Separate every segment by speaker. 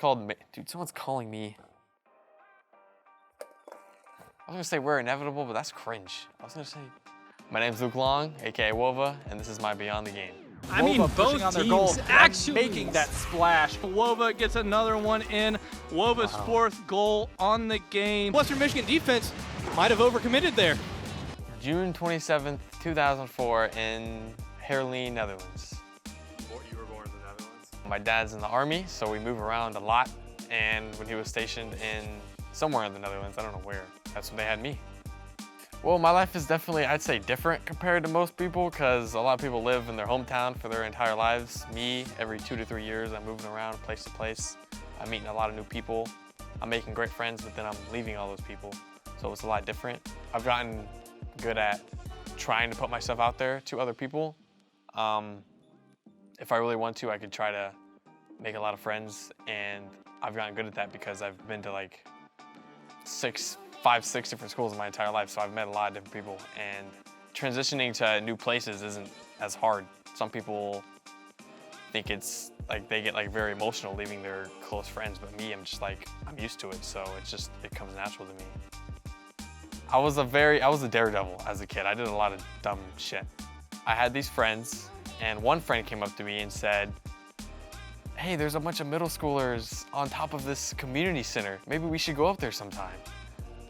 Speaker 1: called, dude, someone's calling me. I was gonna say we're inevitable, but that's cringe. I was gonna say, my name's Luke Long, AKA Wovah, and this is my Beyond the Game.
Speaker 2: I mean, both
Speaker 3: on their
Speaker 2: teams
Speaker 3: goal,
Speaker 2: actually
Speaker 3: making that splash.
Speaker 2: Wovah gets another one in. Wovah's fourth goal on the game. Western Michigan defense might have overcommitted there.
Speaker 1: June 27th, 2004 in Heerlen, Netherlands.
Speaker 4: You were born in the Netherlands?
Speaker 1: My dad's in the army, so we move around a lot. And when he was stationed in somewhere in the Netherlands, I don't know where, that's when they had me. Well, my life is definitely, I'd say, different compared to most people because a lot of people live in their hometown for their entire lives. Me, every 2 to 3 years, I'm moving around place to place. I'm meeting a lot of new people. I'm making great friends, but then I'm leaving all those people. So it's a lot different. I've gotten good at trying to put myself out there to other people. If I really want to, I could try to make a lot of friends, and I've gotten good at that because I've been to like 5, 6 different schools in my entire life, so I've met a lot of different people, and transitioning to new places isn't as hard. Some people think it's like they get like very emotional leaving their close friends, but me, I'm just like, I'm used to it, so it comes natural to me. I was a daredevil as a kid. I did a lot of dumb shit. I had these friends, and one friend came up to me and said, hey, there's a bunch of middle schoolers on top of this community center. Maybe we should go up there sometime.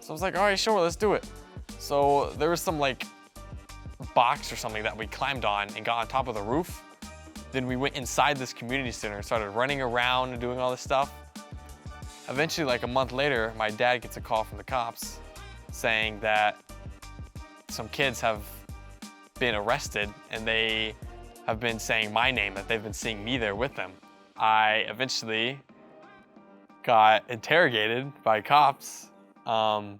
Speaker 1: So I was like, all right, sure, let's do it. So there was some like box or something that we climbed on and got on top of the roof. Then we went inside this community center and started running around and doing all this stuff. Eventually, like a month later, my dad gets a call from the cops saying that some kids have been arrested and they have been saying my name, that they've been seeing me there with them. I eventually got interrogated by cops. But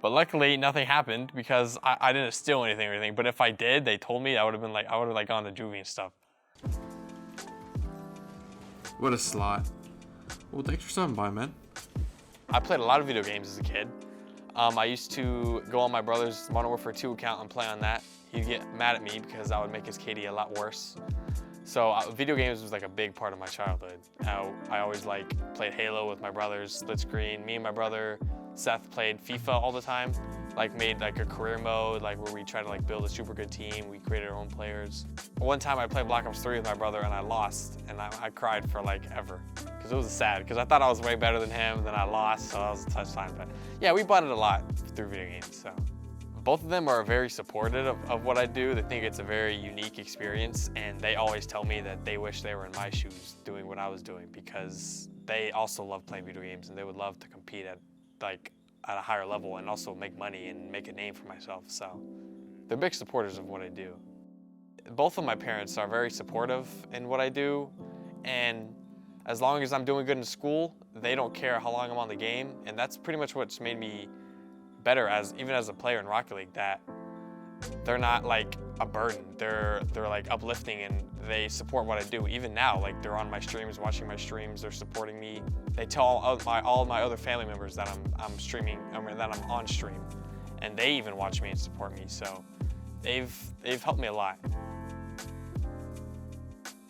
Speaker 1: luckily nothing happened because I didn't steal anything or anything. But if I did, they told me, I would have gone to juvie and stuff.
Speaker 4: What a slot. Well, thanks for stopping by, man.
Speaker 1: I played a lot of video games as a kid. I used to go on my brother's Modern Warfare 2 account and play on that. He'd get mad at me because I would make his KD a lot worse. So video games was like a big part of my childhood. I always like played Halo with my brothers, split screen. Me and my brother Seth played FIFA all the time. Like made like a career mode, like where we try to like build a super good team. We created our own players. One time I played Black Ops 3 with my brother and I lost, and I cried for like ever. Because it was sad, because I thought I was way better than him, and then I lost, so that was a touch time. But yeah, we bonded a lot through video games, so. Both of them are very supportive of what I do. They think it's a very unique experience, and they always tell me that they wish they were in my shoes doing what I was doing because they also love playing video games and they would love to compete at a higher level and also make money and make a name for myself. So they're big supporters of what I do. Both of my parents are very supportive in what I do, and as long as I'm doing good in school, they don't care how long I'm on the game, and that's pretty much what's made me better even as a player in Rocket League, that they're not like a burden. They're like uplifting, and they support what I do. Even now, like they're on my streams, watching my streams, they're supporting me. They tell all my other family members that I'm streaming, that I'm on stream, and they even watch me and support me. So they've helped me a lot.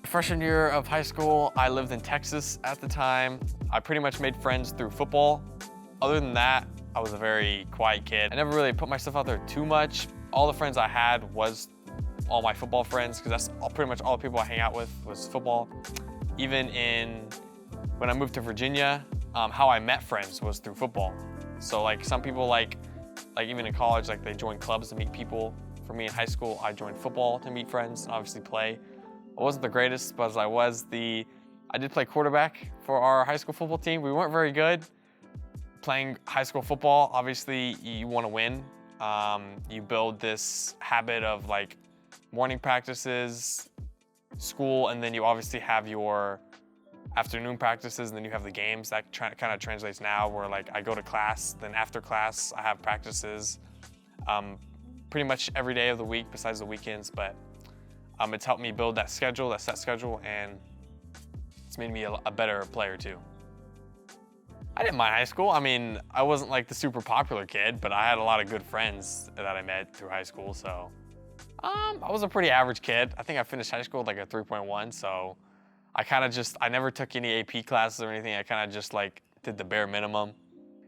Speaker 1: Freshman year of high school, I lived in Texas at the time. I pretty much made friends through football. Other than that, I was a very quiet kid. I never really put myself out there too much. All the friends I had was all my football friends, because that's pretty much all the people I hang out with was football. Even when I moved to Virginia, how I met friends was through football. So like some people like even in college, like they join clubs to meet people. For me in high school, I joined football to meet friends and obviously play. I wasn't the greatest, but I did play quarterback for our high school football team. We weren't very good. Playing high school football, obviously you want to win. You build this habit of like morning practices, school, and then you obviously have your afternoon practices, and then you have the games. That kind of translates now where like I go to class, then after class I have practices pretty much every day of the week besides the weekends, but it's helped me build that set schedule, and it's made me a better player too. I didn't mind high school. I mean, I wasn't like the super popular kid, but I had a lot of good friends that I met through high school, so I was a pretty average kid. I think I finished high school with like a 3.1, so I never took any AP classes or anything. I kind of just like did the bare minimum.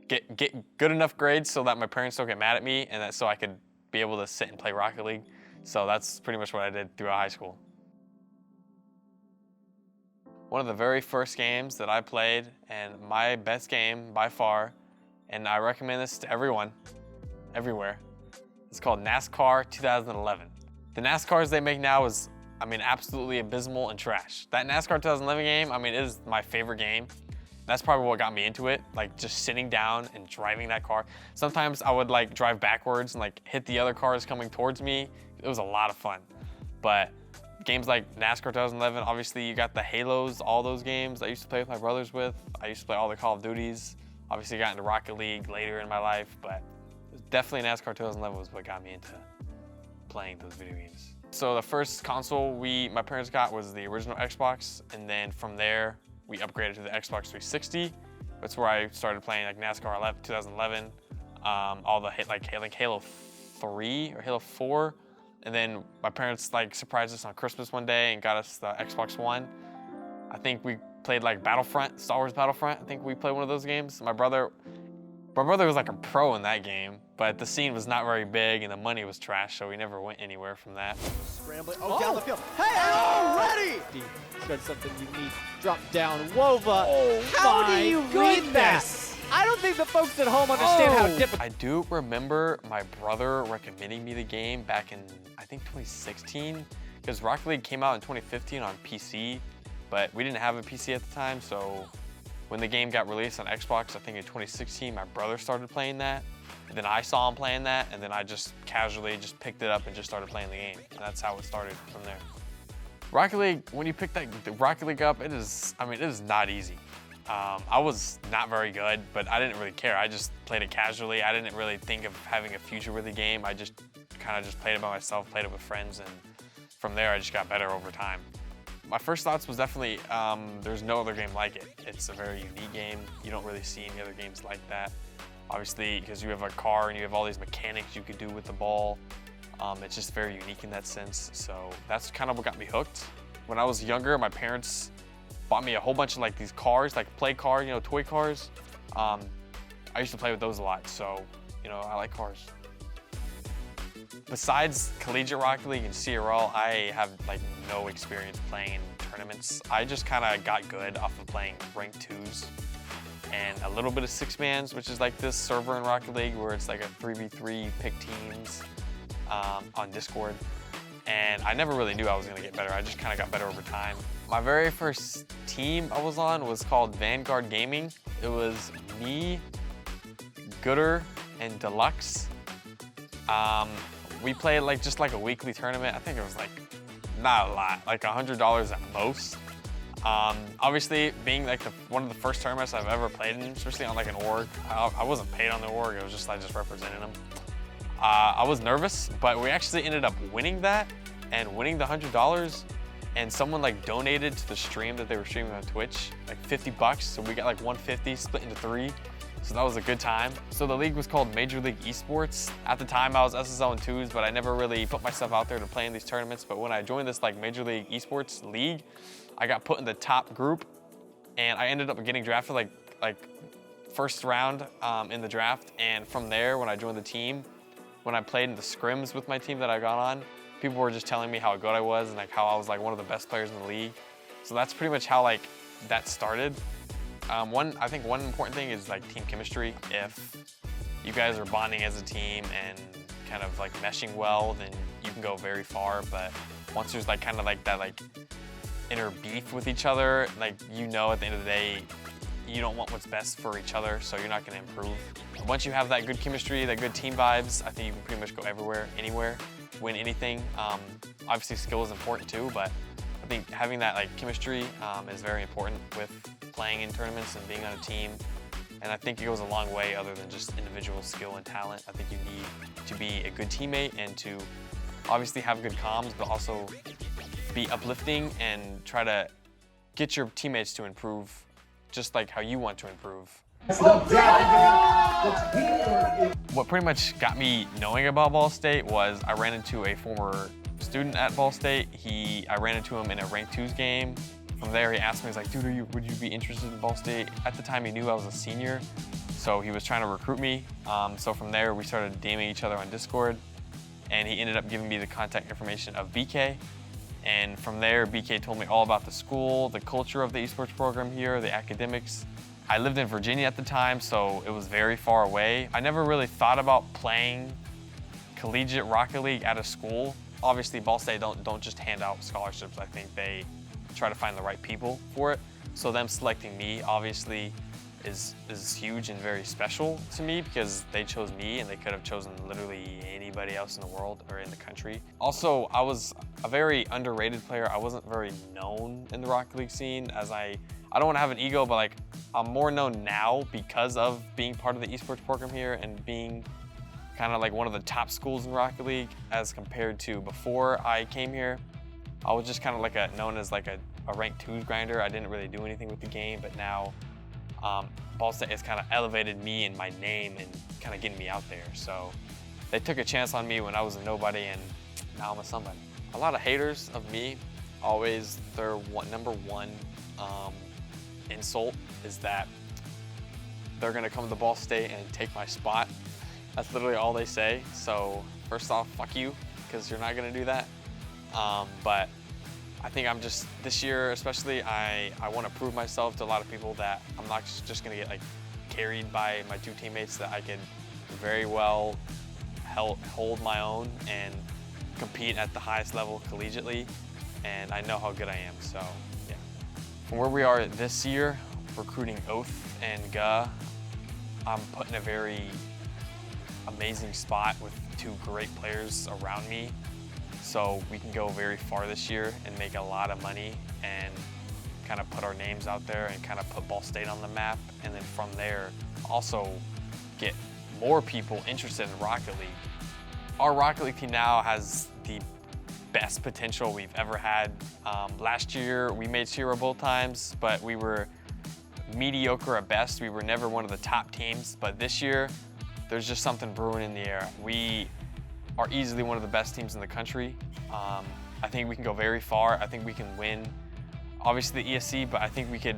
Speaker 1: Get good enough grades so that my parents don't get mad at me and that so I could be able to sit and play Rocket League. So that's pretty much what I did throughout high school. One of the very first games that I played, and my best game by far, and I recommend this to everyone, everywhere. It's called NASCAR 2011. The NASCARs they make now is, I mean, absolutely abysmal and trash. That NASCAR 2011 game, I mean, it is my favorite game. That's probably what got me into it, like just sitting down and driving that car. Sometimes I would like drive backwards and like hit the other cars coming towards me. It was a lot of fun. But games like NASCAR 2011, obviously you got the Halos, all those games I used to play with my brothers with. I used to play all the Call of Duties. Obviously got into Rocket League later in my life, but definitely NASCAR 2011 was what got me into playing those video games. So the first console my parents got was the original Xbox, and then from there, we upgraded to the Xbox 360. That's where I started playing like NASCAR 2011, all the like Halo 3 or Halo 4. And then my parents like surprised us on Christmas one day and got us the Xbox One. I think we played like Battlefront, Star Wars Battlefront. I think we played one of those games. My brother was like a pro in that game, but the scene was not very big and the money was trash, so we never went anywhere from that.
Speaker 3: Scrambling, down the field. Hey, already! Said something unique. Drop down, Wovah. Oh, how do you read this? I don't think the folks at home understand how difficult.
Speaker 1: I do remember my brother recommending me the game back in, I think 2016, because Rocket League came out in 2015 on PC, but we didn't have a PC at the time, so when the game got released on Xbox, I think in 2016, my brother started playing that, and then I saw him playing that, and then I just casually just picked it up and just started playing the game, and that's how it started from there. Rocket League, when you pick the Rocket League up, it is not easy. I was not very good, but I didn't really care. I just played it casually. I didn't really think of having a future with the game. I just kind of just played it by myself, played it with friends, and from there I just got better over time. My first thoughts was definitely there's no other game like it. It's a very unique game. You don't really see any other games like that. Obviously, because you have a car and you have all these mechanics you could do with the ball. It's just very unique in that sense. So that's kind of what got me hooked. When I was younger, my parents bought me a whole bunch of like these cars, like play cars, toy cars. I used to play with those a lot, so I like cars. Besides Collegiate Rocket League and CRL, I have like no experience playing in tournaments. I just kind of got good off of playing ranked 2s and a little bit of 6-mans, which is like this server in Rocket League where it's like a 3v3 pick teams on Discord. And I never really knew I was gonna get better. I just kind of got better over time. My very first team I was on was called Vanguard Gaming. It was me, Gooder, and Deluxe. We played like just like a weekly tournament. I think it was like not a lot, like $100 at most. Obviously, being like one of the first tournaments I've ever played in, especially on like an org. I wasn't paid on the org. It was just I just represented them. I was nervous, but we actually ended up winning that and winning the $100. And someone like donated to the stream that they were streaming on Twitch, like 50 bucks. So we got like 150 split into 3. So that was a good time. So the league was called Major League Esports. At the time I was SSL in 2s, but I never really put myself out there to play in these tournaments. But when I joined this like Major League Esports league, I got put in the top group and I ended up getting drafted like first round in the draft. And from there, when I joined the team, when I played in the scrims with my team that I got on, people were just telling me how good I was and like how I was like one of the best players in the league. So that's pretty much how like that started. I think one important thing is like team chemistry. If you guys are bonding as a team and kind of like meshing well, then you can go very far. But once there's like kind of like that like inner beef with each other, like at the end of the day, you don't want what's best for each other, so you're not going to improve. Once you have that good chemistry, that good team vibes, I think you can pretty much go everywhere, anywhere, win anything. Obviously skill is important too, but I think having that like chemistry is very important with playing in tournaments and being on a team. And I think it goes a long way other than just individual skill and talent. I think you need to be a good teammate and to obviously have good comms, but also be uplifting and try to get your teammates to improve just like how you want to improve. What pretty much got me knowing about Ball State was I ran into a former student at Ball State. I ran into him in a ranked 2s game From there, he asked me, he's like, dude, would you be interested in Ball State? At the time, he knew I was a senior, so he was trying to recruit me. So from there, we started DMing each other on Discord, and he ended up giving me the contact information of BK. And from there, BK told me all about the school, the culture of the esports program here, the academics. I lived in Virginia at the time, so it was very far away. I never really thought about playing collegiate Rocket League at a school. Obviously, Ball State don't just hand out scholarships. I think they try to find the right people for it. So them selecting me, obviously, is huge and very special to me because they chose me and they could have chosen literally anybody else in the world or in the country. Also, I was a very underrated player. I wasn't very known in the Rocket League scene, as I don't want to have an ego, but like I'm more known now because of being part of the esports program here and being kind of like one of the top schools in Rocket League as compared to before I came here. I was just kind of like known as like a ranked 2s grinder. I didn't really do anything with the game, but now Ball State has kind of elevated me and my name and kind of getting me out there. So they took a chance on me when I was a nobody, and now I'm a somebody. A lot of haters of me, always their number one insult is that they're gonna come to Ball State and take my spot. That's literally all they say. So first off, fuck you, because you're not gonna do that. But I think I'm just, this year especially, I want to prove myself to a lot of people that I'm not just going to get like carried by my 2 teammates, that I can very well hold my own and compete at the highest level collegiately, and I know how good I am, so yeah. From where we are this year, recruiting Oath and Ga, I'm put in a very amazing spot with 2 great players around me. So we can go very far this year and make a lot of money and kind of put our names out there and kind of put Ball State on the map. And then from there, also get more people interested in Rocket League. Our Rocket League team now has the best potential we've ever had. Last year, we made Zero both times, but we were mediocre at best. We were never one of the top teams, but this year, there's just something brewing in the air. We are easily one of the best teams in the country. I think we can go very far. I think we can win, obviously the ESC, but I think we could,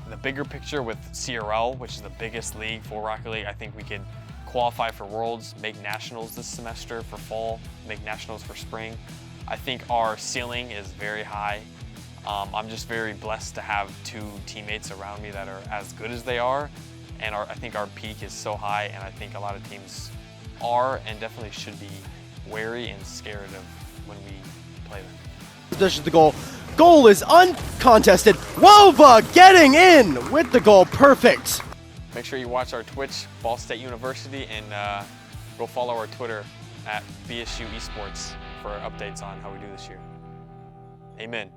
Speaker 1: the bigger picture with CRL, which is the biggest league for Rocket League, I think we could qualify for Worlds, make nationals this semester for fall, make nationals for spring. I think our ceiling is very high. I'm just very blessed to have 2 teammates around me that are as good as they are, and I think our peak is so high, and I think a lot of teams are and definitely should be wary and scared of when we play them.
Speaker 3: Position the goal. Goal is uncontested. Wovah getting in with the goal. Perfect.
Speaker 1: Make sure you watch our Twitch, Ball State University, and go follow our Twitter at bsu.esports for updates on how we do this year. Amen.